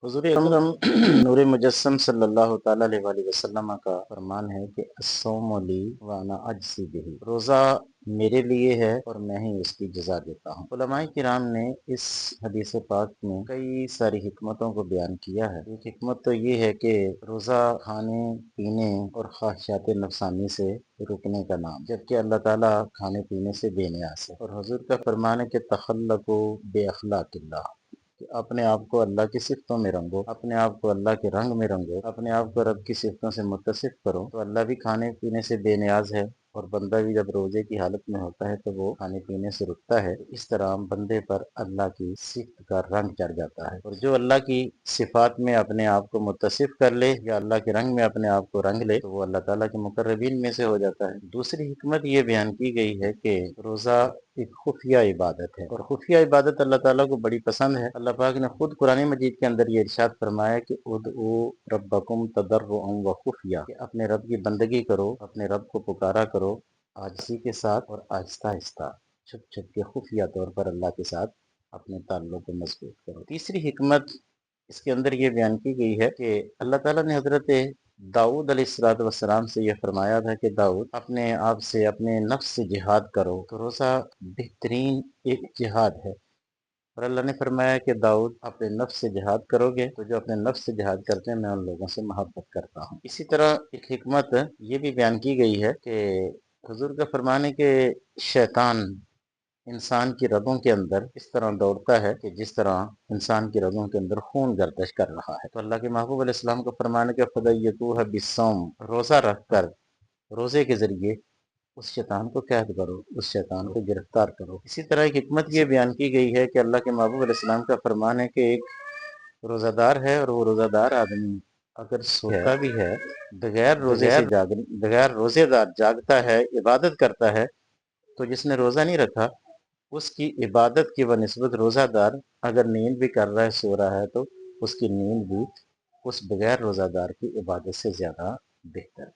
حضور اکرم نور مجسم صلی اللہ تعالیٰ علیہ وآلہ وسلم کا فرمان ہے کہ الصوم لی وانا اجزی بہ، روزہ میرے لیے ہے اور میں ہی اس کی جزا دیتا ہوں۔ علماء کرام نے اس حدیث پاک میں کئی ساری حکمتوں کو بیان کیا ہے۔ ایک حکمت تو یہ ہے کہ روزہ کھانے پینے اور خواہشات نفسانی سے رکنے کا نام، جبکہ اللہ تعالیٰ کھانے پینے سے بے نیاز ہے، اور حضور کا فرمان ہے کہ تخلقوا بے اخلاق اللہ، کہ اپنے آپ کو اللہ کی صفتوں میں رنگو، اپنے آپ کو اللہ کے رنگ میں رنگو، اپنے آپ کو رب کی صفتوں سے متصف کرو، تو اللہ بھی کھانے پینے سے بے نیاز ہے، اور بندہ بھی جب روزے کی حالت میں ہوتا ہے تو وہ کھانے پینے سے رکتا ہے۔ اس طرح بندے پر اللہ کی صفت کا رنگ چڑھ جاتا ہے، اور جو اللہ کی صفات میں اپنے آپ کو متصف کر لے یا اللہ کے رنگ میں اپنے آپ کو رنگ لے تو وہ اللہ تعالیٰ کے مقربین میں سے ہو جاتا ہے۔ دوسری حکمت یہ بیان کی گئی ہے کہ روزہ ایک خفیہ عبادت ہے، اور خفیہ عبادت اللہ تعالیٰ کو بڑی پسند ہے۔ اللہ پاک نے خود قرآن مجید کے اندر یہ ارشاد فرمایا کہ ادعوا ربکم تضرعا وخفیہ، کہ اپنے رب کی بندگی کرو، اپنے رب کو پکارا کرو عاجزی کے ساتھ اور آہستہ آہستہ، چھپ چھپ کے خفیہ طور پر اللہ کے ساتھ اپنے تعلق کو مضبوط کرو۔ تیسری حکمت اس کے اندر یہ بیان کی گئی ہے کہ اللہ تعالیٰ نے حضرت داؤد علیہ السلام سے یہ فرمایا تھا کہ داؤد اپنے آپ سے، اپنے نفس سے جہاد کرو، تو روزہ بہترین ایک جہاد ہے، اور اللہ نے فرمایا کہ داؤد اپنے نفس سے جہاد کرو گے تو جو اپنے نفس سے جہاد کرتے ہیں میں ان لوگوں سے محبت کرتا ہوں۔ اسی طرح ایک حکمت یہ بھی بیان کی گئی ہے کہ حضور کا فرمان ہے کہ شیطان انسان کی رگوں کے اندر اس طرح دوڑتا ہے کہ جس طرح انسان کی رگوں کے اندر خون گردش کر رہا ہے، تو اللہ کے محبوب علیہ السلام کا فرمان ہے کہ فَدَيَّتُوهَ بِالصَّوْمِ، روزہ رکھ کر، روزے کے ذریعے اس شیطان کو قید کرو، اس شیطان کو گرفتار کرو۔ اسی طرح ایک حکمت یہ بیان کی گئی ہے کہ اللہ کے محبوب علیہ السلام کا فرمان ہے کہ ایک روزہ دار ہے، اور وہ روزہ دار آدمی اگر سوتا بھی ہے بغیر روزے دار جاگتا ہے، عبادت کرتا ہے، تو جس نے روزہ نہیں رکھا اس کی عبادت کی بنسبت روزہ دار اگر نیند بھی کر رہا ہے، سو رہا ہے، تو اس کی نیند بھی اس بغیر روزہ دار کی عبادت سے زیادہ بہتر ہے۔